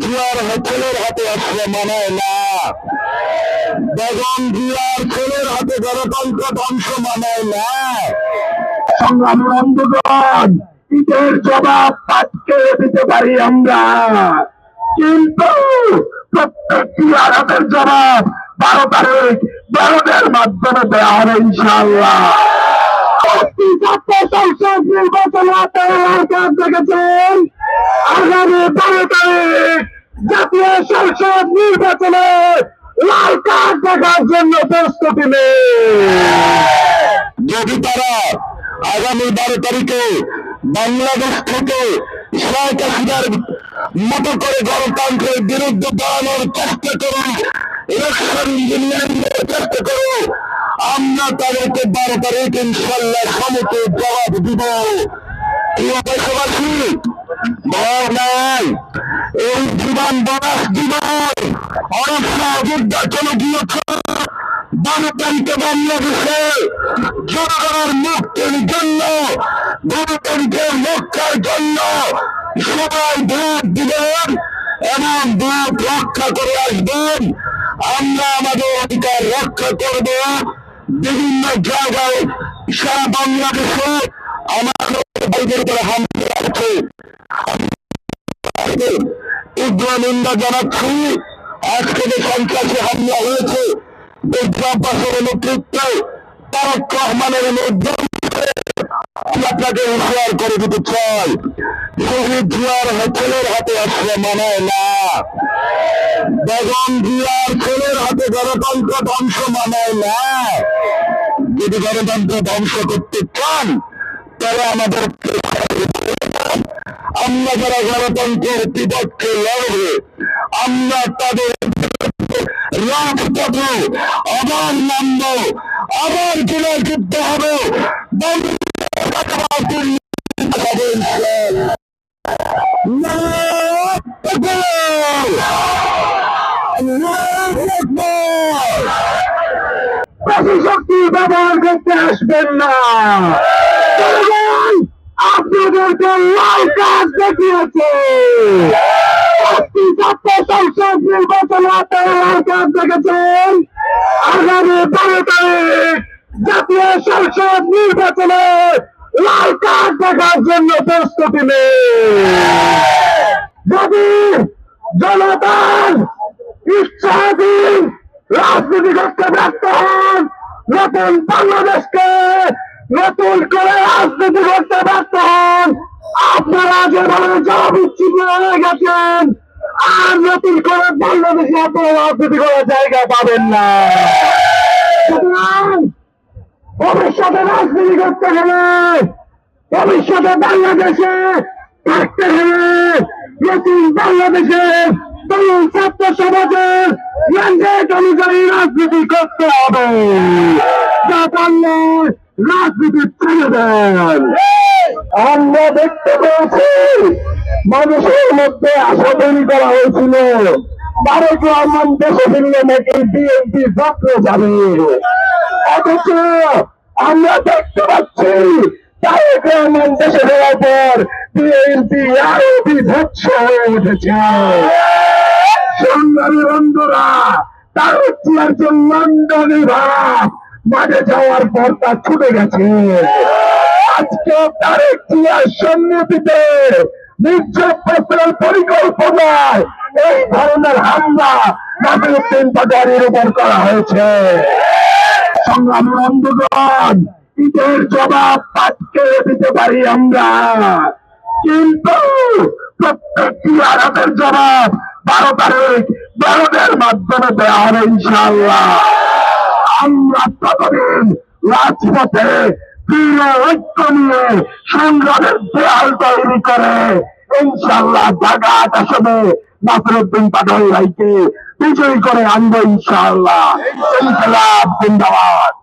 জিয়ার ছেলের হাতে আসলে মানায় না, বেগম জিয়ার ছেলের হাতে গণতন্ত্র ধ্বংস মানায় না। সংগ্রামী বন্ধুগণ, ঈদের জবাব পাটকে দিতে পারি আমরা, কিন্তু প্রত্যেকটি আঘাতের জবাব 12 তারিখ ব্যালটের মাধ্যমে দেওয়া হবে ইনশাআল্লাহ। সংসদ নির্বাচন দেখেছেন, আগামী 12 তারিখ জাতীয় সংসদ নির্বাচনে লাল কার্ড দেখার জন্য প্রস্তুতি নেই। যদি তারা আগামী 12 তারিখে বাংলাদেশ থেকে শেখ হাসিনার মতো করে গণতন্ত্রের বিরুদ্ধে দাঁড়ানোর চেষ্টা করো, ইলেকশন ইঞ্জিনিয়ারিংয়ের চেষ্টা করো, আমরা তাদেরকে 12 তারিখ ইনশাল্লাহ সমুদ্র জবাব দিব। দেশবাসী, ভয় নাই, এই জীবন বনাস জীবন অনেক সহযোগিতার জন্য গিয়েছে। 12 তারিখে বাংলাদেশে জনগণের মুক্তির জন্য, 12 তারিখের রক্ষার জন্য সবাই ভোট দিবেন এবং ভোট রক্ষা করে আসবেন। আমরা আমাদের অধিকার রক্ষা করব। বিভিন্ন জায়গায় সারা বাংলাদেশে আমাদের ভাইদের উপরে হামলা আছে, তীব্র নিন্দা জানাচ্ছি। আজকে যে সন্ত্রাসী হামলা হয়েছে দেশবাসীর নেতৃত্বে তারেক রহমানের নেতৃত্বে, আপনাকে হুঁশিয়ার করে দিতে চাই, শহীদ জিয়ার ছেলের হাতে আসলে মানায় না, বেগম জিয়ার ছেলের হাতে গণতন্ত্র ধ্বংস মানায় না। যদি গণতন্ত্র ধ্বংস করতে চান তারা আমাদের, আমরা যারা গণতন্ত্রের বিপক্ষে লড়বে, আমরা তাদের রাজপথে আবার নামবো, আবার জেলায় যুদ্ধ হবে। বেশি শক্তি ব্যবহার করতে আসবেন না, আপনাদেরকে লাল কাজ দেখিয়েছে। সংসদ নির্বাচন লাল কাজ দেখেছেন, আগামী 12 তারিখ জাতীয় সংসদ নির্বাচনে লাল কার্ড দেখার জন্য প্রস্তুতি নেই। যদি জনগণ ইচ্ছাধীন রাজনীতি করতে ব্যর্থ হন, নতুন বাংলাদেশকে নতুন করে রাজনীতি করতে ব্যর্থ হন, আপনারা যেভাবে জবাবদিহি হয়ে গেছেন, আর নতুন করে বাংলাদেশে আপনারা রাজনীতি করার জায়গা পাবেন না। সুতরাং ভবিষ্যতে রাজনীতি করতে গেলে, ভবিষ্যতে বাংলাদেশে থাকতে গেলে, নতুন বাংলাদেশে তরুণ ছাত্র সমাজের ম্যান্ডেট অনুযায়ী রাজনীতি করতে হবে। যা পারলে রাজনীতি ছেড়ে দেন। আমরা দেখতে পেয়েছি মানুষের মধ্যে আশা তৈরি করা হয়েছিল তারেক রহমান দেশে ফিরলে নাকি বিএনপি যাত্রা যাবে, অথচ আমরা দেখতে পাচ্ছি তারেক রহমান দেশে ফেরার পর বিএনপি আরো বিভৎস হয়ে উঠেছে। সংগ্রামী বন্ধুরা, তারেক জিয়ার যে লন্ডনী ভাব মাঠে যাওয়ার পর তা ছুটে গেছে। আজকে তারেক জিয়ার সম্মতিতে নির্যাতনের পরিকল্পনায় এই ধরনের হামলা নাসিরউদ্দিন পাটোয়ারির উপর করা হয়েছে। সংগ্রামী বন্ধুগণ, ঈদের জবাব পাটকে দিতে পারি আমরা, কিন্তু প্রত্যেকটি আঘাতের জবাব 12 তারিখ ব্যালটের মাধ্যমে দেওয়া হবে ইনশাআল্লাহ। আমরা ততদিন রাজপথে দৃঢ় ঐক্য নিয়ে সংগ্রামের দেয়াল তৈরি করে ইনশাআল্লাহ ঢাকা আসনে নাসিরউদ্দিন পাটোয়ারি ভাইকে বিজয়ী করে আনবো ইনশাআল্লাহ। ইনকলাব জিন্দাবাদ।